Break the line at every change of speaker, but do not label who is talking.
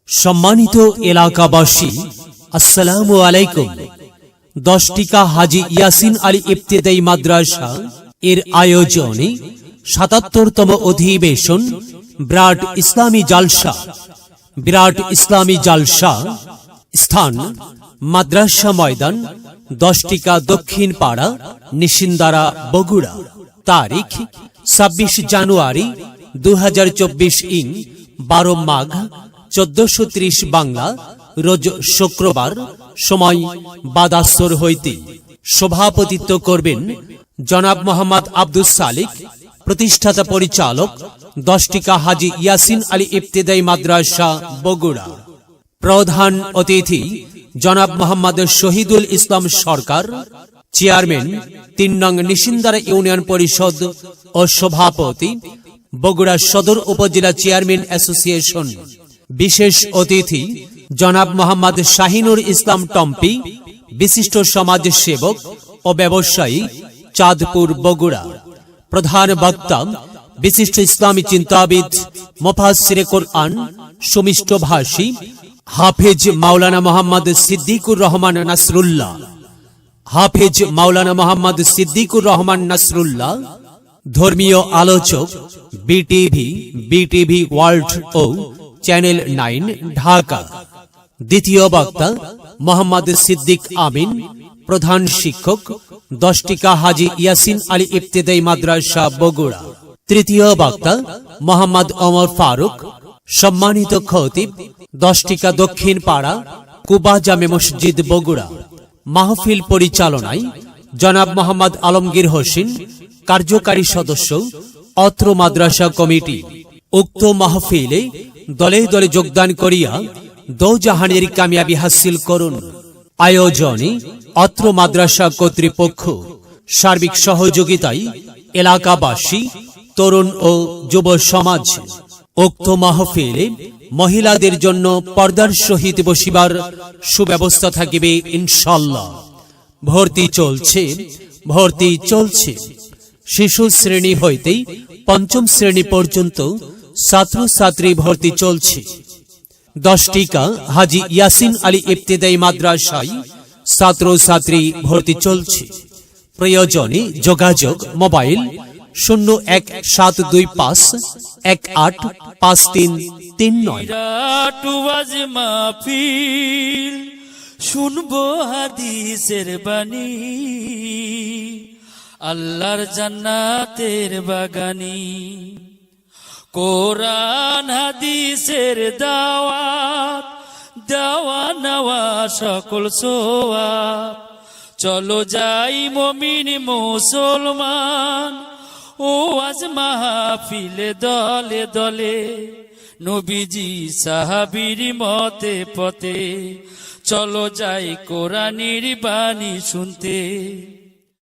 সম্মানিত এলাকাবাসী, আসসালামু আলাইকুম। 10 টিকা হাজী ইয়াসিন আলী ইবতেদায়ী মাদ্রাসা এর আয়োজনে ৭৭তম অধিবেশন বিরাট ইসলামী জালসা। স্থান মাদ্রাসা ময়দান, 10 টিকা দক্ষিণ পাড়া, নিশিন্দারা, বগুড়া। তারিখ 26 জানুয়ারি 2024 ইং 12 মাঘ 1430 বাংলা, রোজ শুক্রবার। সময় বাদাসর হইতে। সভাপতিত্ব করবেন জনাব মোহাম্মদ আব্দুস সালিক, প্রতিষ্ঠাতা পরিচালক 10 টিকা হাজী ইয়াসিন আলী ইবতেদায়ী মাদ্রাসা, বগুড়া। প্রধান অতিথি জনাব মোহাম্মদ শহীদুল ইসলাম সরকার, চেয়ারম্যান 3 নং নিশিন্দারা ইউনিয়ন পরিষদ ও সভাপতি, বগুড়া সদর উপজেলা চেয়ারম্যান অ্যাসোসিয়েশন। বিশেষ অতিথি জনাব মোহাম্মদ শাহিনুর ইসলাম টম্পি, বিশিষ্ট সমাজ সেবক ও ব্যবসায়ী, চাঁদপুর, বগুড়া। প্রধান বক্তা বিশিষ্ট ইসলামী চিন্তাবিদ, মুফাসসিরে কোরআন, সুমিষ্ট ভাষী, হাফেজ মাওলানা মোহাম্মদ সিদ্দিকুর রহমান নাসরুল্লাহ। ধর্মীয় আলোচক বিটিভি ওয়ার্ল্ড ও চ্যানেল 9, ঢাকা। দ্বিতীয় বক্তা মোহাম্মদ সিদ্দিক আমিন, প্রধান শিক্ষক 10 টিকা হাজী ইয়াসিন আলী ইবতেদায়ী মাদ্রাসা, বগুড়া। তৃতীয় বক্তা মোহাম্মদ ওমর ফারুক, সম্মানিত খতিব 10 টিকা দক্ষিণ পাড়া, কুবা জামে মসজিদ, বগুড়া। মাহফিল পরিচালনায় জনাব মোহাম্মদ আলমগীর হোসেন, কার্যকারী সদস্য, অত্র মাদ্রাসা কমিটি। উক্ত মাহফিলে দলে দলে যোগদান করিয়া দোজাহানের কামিয়াবি হাসিল করুন। আয়োজনে অত্র মাদ্রাসা কর্তৃপক্ষ, সার্বিক সহযোগিতায় এলাকাবাসী, তরুণ ও যুব সমাজ। উক্ত মাহফিলে মহিলাদের জন্য পর্দার সহিত বসিবার সুব্যবস্থা থাকিবে ইনশাআল্লাহ। ভর্তি চলছে। শিশু শ্রেণী হইতে 5ম শ্রেণী পর্যন্ত ছাত্রছাত্রী ভর্তি চলছে। 10 টিকা হাজী ইয়াসিন আলী ইবতেদায়ী মাদ্রাসায় ছাত্রছাত্রী ভর্তি চলছে। প্রয়োজনে যোগাযোগ মোবাইল
01728185339। শুনবো হাদিসের বাণী, আল্লাহর জান্নাতের বাগানি। কোরআন হাদিসের দাওয়াত, দেওয়া নেওয়া সকল সোয়াব। চলো যাই মুমিন মুসলমান, ও আজ মাহফিলে দলে দলে। নবীজি সাহাবীর মতে পথে, চলো যাই কোরআনের বাণী শুনতে।